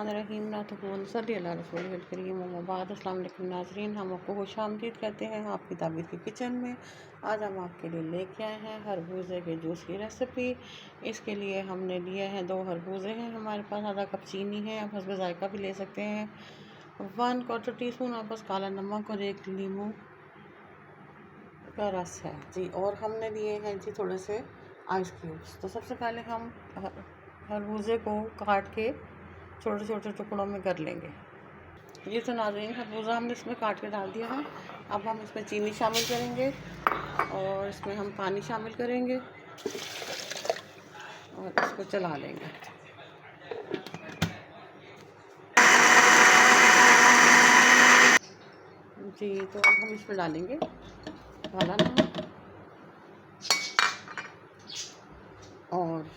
बिस्मिल्लाहिर्रहमानिर्रहीम नातक़ून सल्ली अला रसूलिल करीम अम्मा बाद। अस्सलाम वालेकुम नाज़रीन, हम आपको खुशामदीद कहते हैं आपकी दावत की किचन में। आज हम आपके लिए लेके आए हैं खरबूजे के जूस की रेसिपी। इसके लिए हमने लिए हैं 2 खरबूजे हैं हमारे पास, आधा कप चीनी है, आप हस्ब ज़ायक़ा भी ले सकते हैं, 1/4 टीस्पून आपके पास काला नमक और 1 लीमू का रस है जी। और हमने लिए हैं जी थोड़े से आइस क्यूब्स। तो सबसे पहले हम खरबूजे को काट के छोटे छोटे टुकड़ों में कर लेंगे। ये तो नाज़रीन खरबूजा हमने इसमें काट के डाल दिया है। अब हम इसमें चीनी शामिल करेंगे और इसमें हम पानी शामिल करेंगे और इसको चला लेंगे जी। तो अब हम इसमें डालेंगे काला नमक और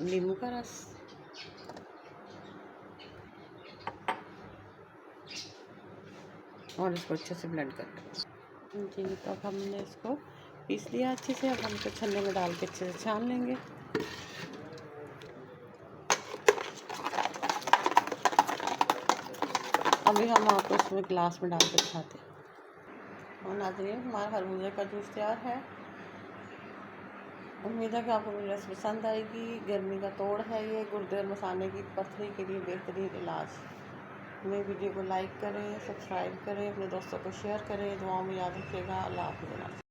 नींबू का रस और इसको अच्छे से ब्लेंड कर लेंगे जी। तो अब हमने इसको पीस लिया अच्छे से। अब हम इसको छन्ने में डाल के अच्छे से छान लेंगे। अभी हम आपको इसमें गिलास में डाल के दिखाते हैं। और नाज़रीन हमारा खरबूजे का जूस तैयार है। उम्मीद है कि आपको मेरी रेसिपी पसंद आएगी। गर्मी का तोड़ है ये, गुर्दे और मसाने की पथरी के लिए बेहतरीन इलाज। मेरी वीडियो को लाइक करें, सब्सक्राइब करें, अपने दोस्तों को शेयर करें, दुआओं में याद रखिएगा। अल्लाह हाफ़िज़।